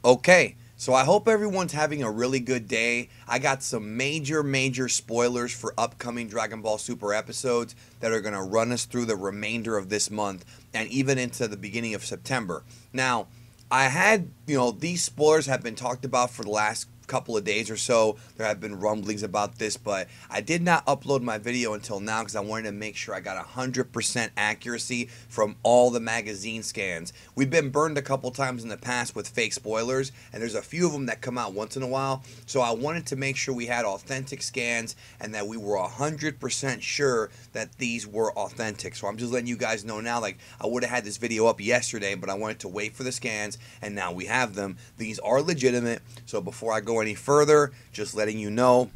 Okay, so I hope everyone's having a really good day. I got some major spoilers for upcoming Dragon Ball Super episodes that are going to run us through the remainder of this month and even into the beginning of September. Now, I had, these spoilers have been talked about for the last couple of days or so. There have been rumblings about this, but I did not upload my video until now because I wanted to make sure I got 100% accuracy from all the magazine scans. We've been burned a couple times in the past with fake spoilers, and there's a few of them that come out once in a while, so I wanted to make sure we had authentic scans and that we were 100% sure that these were authentic. So I'm just letting you guys know now, like, I would have had this video up yesterday, but I wanted to wait for the scans, and now we have them. These are legitimate, so before I go any further, just letting you know,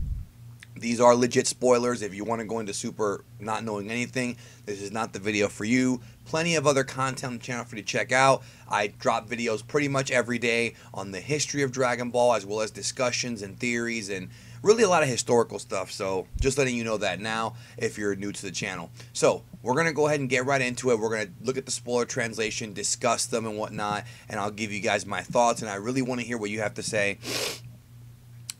these are legit spoilers. If you want to go into Super not knowing anything, this is not the video for you. Plenty of other content on the channel for you to check out. I drop videos pretty much every day on the history of Dragon Ball, as well as discussions and theories and really a lot of historical stuff. So just letting you know that now if you're new to the channel. So we're going to go ahead and get right into it. We're going to look at the spoiler translation, discuss them and whatnot, and I'll give you guys my thoughts, and I really want to hear what you have to say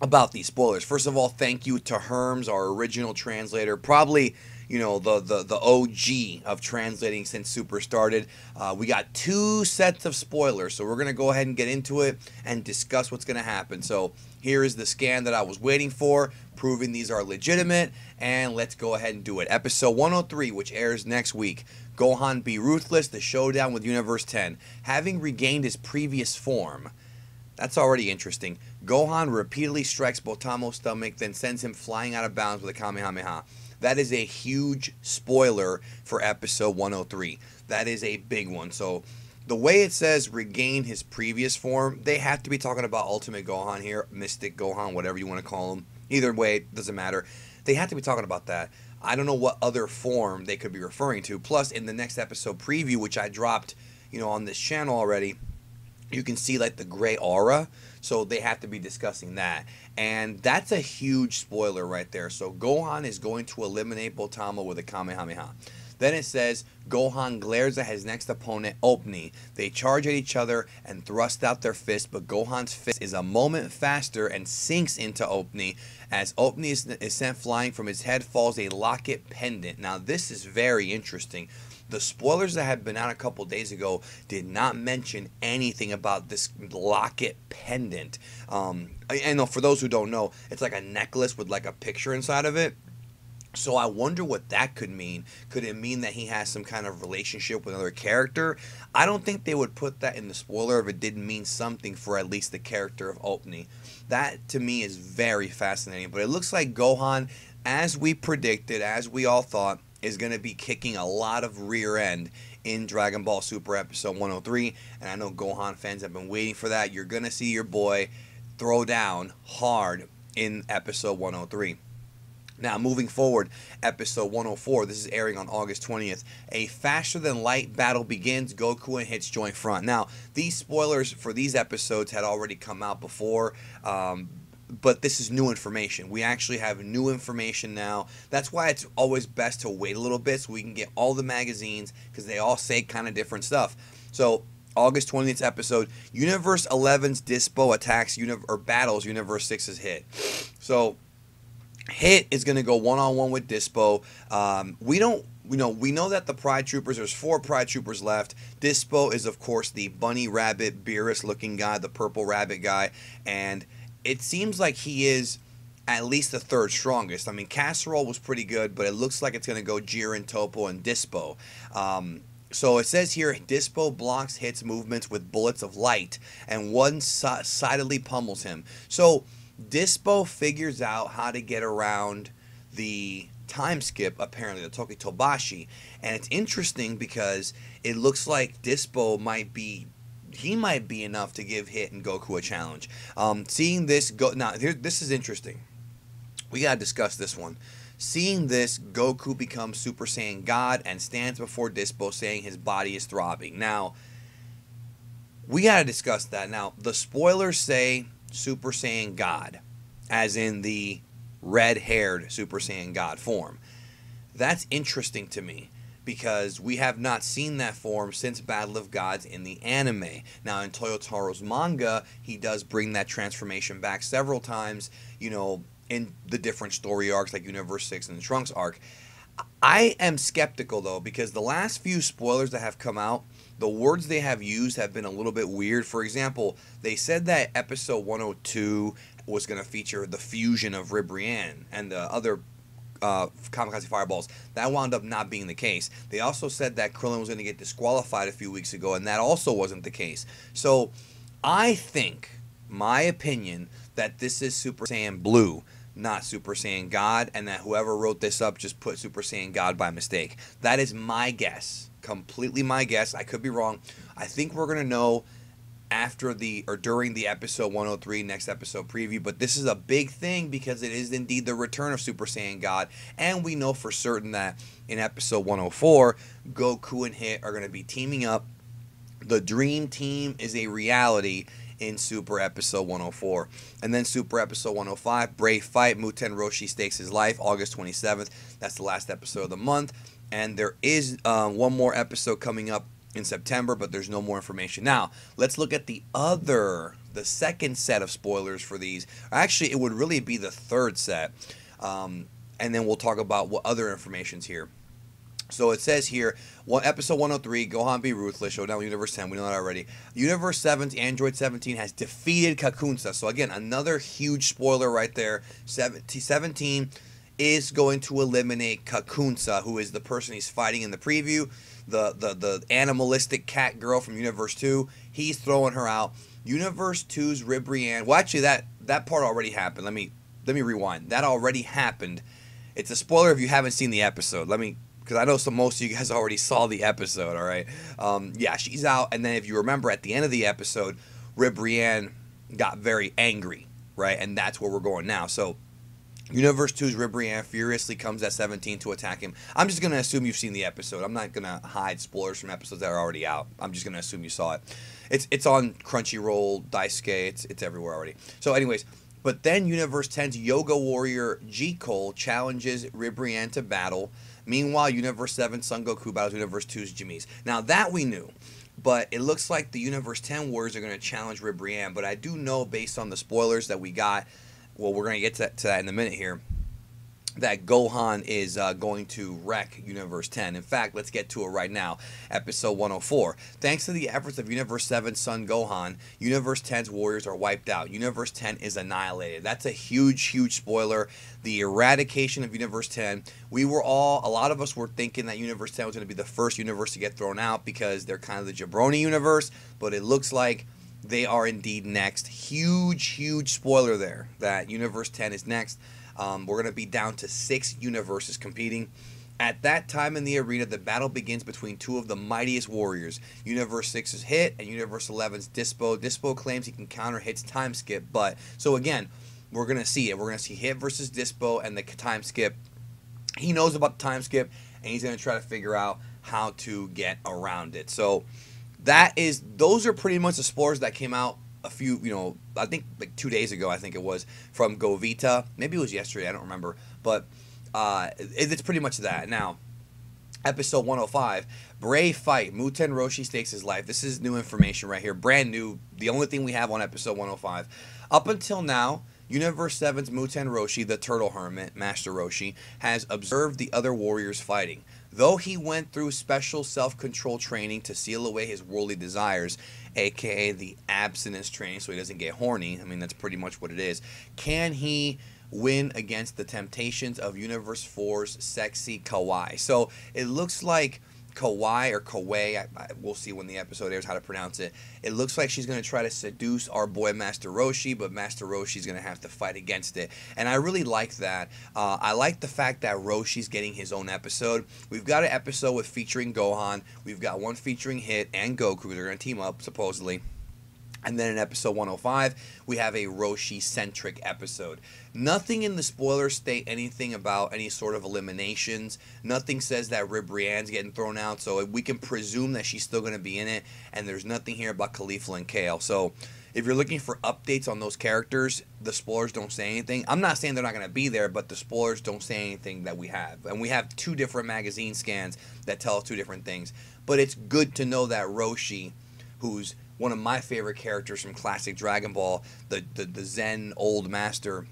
about these spoilers. First of all, thank you to Herms, our original translator, probably the OG of translating since Super started. We got 2 sets of spoilers, so we're gonna go ahead and get into it and discuss what's gonna happen. So here is the scan that I was waiting for, proving these are legitimate, and let's go ahead and do it. Episode 103, which airs next week. Gohan Be Ruthless, the showdown with Universe 10. Having regained his previous form. That's already interesting. Gohan repeatedly strikes Botamo's stomach, then sends him flying out of bounds with a Kamehameha. That is a huge spoiler for episode 103. That is a big one. So the way it says regain his previous form, they have to be talking about Ultimate Gohan here, Mystic Gohan, whatever you want to call him. Either way, it doesn't matter. They have to be talking about that. I don't know what other form they could be referring to. Plus, in the next episode preview, which I dropped, on this channel already, you can see like the gray aura, so they have to be discussing that, and that's a huge spoiler right there. So Gohan is going to eliminate Botamo with a Kamehameha. Then it says Gohan glares at his next opponent, Opni. They charge at each other and thrust out their fists, but Gohan's fist is a moment faster and sinks into Opni. As Opni is sent flying, from his head falls a locket pendant. Now this is very interesting. The spoilers that had been out a couple days ago did not mention anything about this locket pendant. I know, for those who don't know, it's like a necklace with like a picture inside of it. So I wonder what that could mean. Could it mean that he has some kind of relationship with another character? I don't think they would put that in the spoiler if it didn't mean something for at least the character of Opni. That to me is very fascinating. But it looks like Gohan, as we predicted, as we all thought, is going to be kicking a lot of rear end in Dragon Ball Super episode 103, and I know Gohan fans have been waiting for that. You're going to see your boy throw down hard in episode 103. Now, moving forward, episode 104, this is airing on August 20th. A faster-than-light battle begins. Goku and Hit's joint front. Now, these spoilers for these episodes had already come out before, but this is new information. We actually have new information now. That's why it's always best to wait a little bit so we can get all the magazines, because they all say kind of different stuff. So August 20th episode, Universe 11's Dyspo attacks battles Universe 6's Hit. So Hit is going to go one-on-one with Dyspo. We know that the Pride Troopers, there's 4 Pride Troopers left. Dyspo is, of course, the bunny rabbit, Beerus-looking guy, the purple rabbit guy, and it seems like he is at least the 3rd strongest. I mean, Casserole was pretty good, but it looks like it's going to go Jiren, Topo, and Dyspo. So it says here, Dyspo blocks Hit's movements with bullets of light and one-sidedly pummels him. So Dyspo figures out how to get around the time skip, apparently, the Tokitobashi. And it's interesting because it looks like Dyspo might be enough to give Hit and Goku a challenge. Seeing this this is interesting. We gotta discuss this one. Seeing this, Goku becomes Super Saiyan God and stands before Dyspo saying his body is throbbing. Now, we gotta discuss that. Now, the spoilers say Super Saiyan God, as in the red-haired Super Saiyan God form. That's interesting to me. because we have not seen that form since Battle of Gods in the anime. Now, in Toyotaro's manga, he does bring that transformation back several times, you know, in the different story arcs like Universe 6 and the Trunks arc. I am skeptical, though, because the last few spoilers that have come out, the words they have used have been a little bit weird. For example, they said that episode 102 was going to feature the fusion of Ribrianne and the other kamikaze fireballs. That wound up not being the case. They also said that Krillin was going to get disqualified a few weeks ago, and that also wasn't the case. So I think, my opinion, that this is Super Saiyan Blue, not Super Saiyan God, and that whoever wrote this up just put Super Saiyan God by mistake. That is my guess. Completely my guess. I could be wrong. I think we're going to know after the or during the episode 103 next episode preview, but this is a big thing because it is indeed the return of Super Saiyan God, and we know for certain that in episode 104 Goku and Hit are going to be teaming up. The dream team is a reality in Super episode 104. And then Super episode 105, Brave Fight, Muten Roshi stakes his life, August 27th. That's the last episode of the month, and there is one more episode coming up in September, but there's no more information. Now, let's look at the second set of spoilers for these. Actually, it would really be the third set. And then we'll talk about what other information's here. So it says here, episode 103, Gohan be ruthless, Showdown with Universe 10, we know that already. Universe 7's Android 17 has defeated Kakunsa. So again, another huge spoiler right there. 17 is going to eliminate Kakunsa, who is the person he's fighting in the preview. The animalistic cat girl from Universe 2, he's throwing her out. Universe 2's Ribrianne, well actually that part already happened. Let me rewind. That already happened. It's a spoiler if you haven't seen the episode. Because I know most of you guys already saw the episode, all right? Yeah, she's out, and then if you remember at the end of the episode, Ribrianne got very angry, right? And that's where we're going now. So Universe 2's Ribrianne furiously comes at 17 to attack him. I'm just going to assume you've seen the episode. I'm not going to hide spoilers from episodes that are already out. I'm just going to assume you saw it. It's on Crunchyroll, Daisuke, it's everywhere already. So anyways, but then Universe 10's Yoga Warrior G. Cole challenges Ribrianne to battle. Meanwhile, Universe 7 Son Goku battles Universe 2's Jamise. Now that we knew, but it looks like the Universe 10 Warriors are going to challenge Ribrianne. But I do know, based on the spoilers that we got, well, we're going to get to that in a minute here, that Gohan is going to wreck Universe 10. In fact, let's get to it right now. Episode 104. Thanks to the efforts of Universe 7's son Gohan, Universe 10's warriors are wiped out. Universe 10 is annihilated. That's a huge, huge spoiler. The eradication of Universe 10. A lot of us were thinking that Universe 10 was going to be the first universe to get thrown out because they're kind of the Jabroni universe, but it looks like they are indeed next. Huge, huge spoiler there that Universe 10 is next. We're going to be down to 6 universes competing. At that time in the arena, the battle begins between two of the mightiest warriors, Universe 6's Hit and Universe 11's Dyspo. Dyspo claims he can counter Hit's time skip, but so again, we're going to see it. We're going to see Hit versus Dyspo and the time skip. He knows about the time skip, and he's going to try to figure out how to get around it. So those are pretty much the spoilers that came out a few, I think like 2 days ago, I think it was, from Govita. Maybe it was yesterday, I don't remember. But it's pretty much that. Now, episode 105, Brave Fight, Muten Roshi stakes his life. This is new information right here, brand new, the only thing we have on episode 105. Up until now, Universe 7's Muten Roshi, the Turtle Hermit, Master Roshi, has observed the other warriors fighting. Though he went through special self-control training to seal away his worldly desires, aka the abstinence training so he doesn't get horny, I mean that's pretty much what it is, can he win against the temptations of Universe 4's sexy Kawaii? So it looks like Kawaii or Kawaii, we'll see when the episode airs how to pronounce it. It looks like she's going to try to seduce our boy Master Roshi, but Master Roshi's going to have to fight against it. And I really like that. I like the fact that Roshi's getting his own episode. We've got an episode featuring Gohan. We've got one featuring Hit and Goku. They're going to team up, supposedly. And then in episode 105, we have a Roshi-centric episode. Nothing in the spoilers state anything about any sort of eliminations. Nothing says that Ribrianne's getting thrown out, so we can presume that she's still going to be in it. And there's nothing here about Khalifa and Kale. So if you're looking for updates on those characters, the spoilers don't say anything. I'm not saying they're not going to be there, but the spoilers don't say anything that we have. And we have 2 different magazine scans that tell us 2 different things. But it's good to know that Roshi, who's one of my favorite characters from classic Dragon Ball, the Zen old master,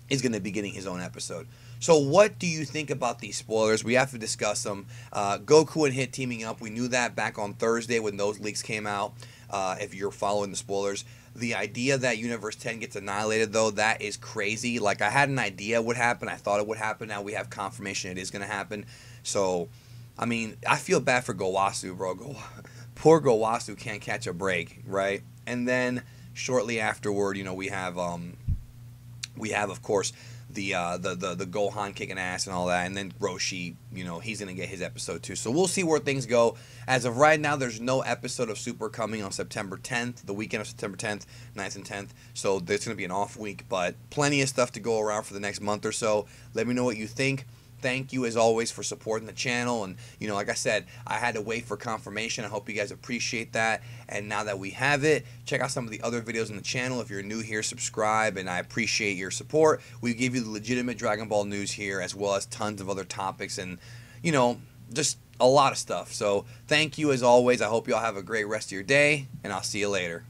is going to be getting his own episode. So what do you think about these spoilers? We have to discuss them. Goku and Hit teaming up. We knew that back on Thursday when those leaks came out. If you're following the spoilers. The idea that Universe 10 gets annihilated, though, that is crazy. Like, I had an idea would happen. I thought it would happen. Now we have confirmation it is going to happen. So, I mean, I feel bad for Gowasu, bro. Poor Gowasu can't catch a break, right? And then shortly afterward, you know, we have of course the Gohan kicking ass and all that, and then Roshi, you know, he's gonna get his episode too. So we'll see where things go. As of right now, there's no episode of Super coming on September 10th, the weekend of September 10th, 9th and 10th. So there's gonna be an off week, but plenty of stuff to go around for the next month or so. Let me know what you think. Thank you, as always, for supporting the channel. And, you know, like I said, I had to wait for confirmation. I hope you guys appreciate that. And now that we have it, check out some of the other videos on the channel. If you're new here, subscribe, and I appreciate your support. We give you the legitimate Dragon Ball news here, as well as tons of other topics and, you know, just a lot of stuff. So thank you, as always. I hope you all have a great rest of your day, and I'll see you later.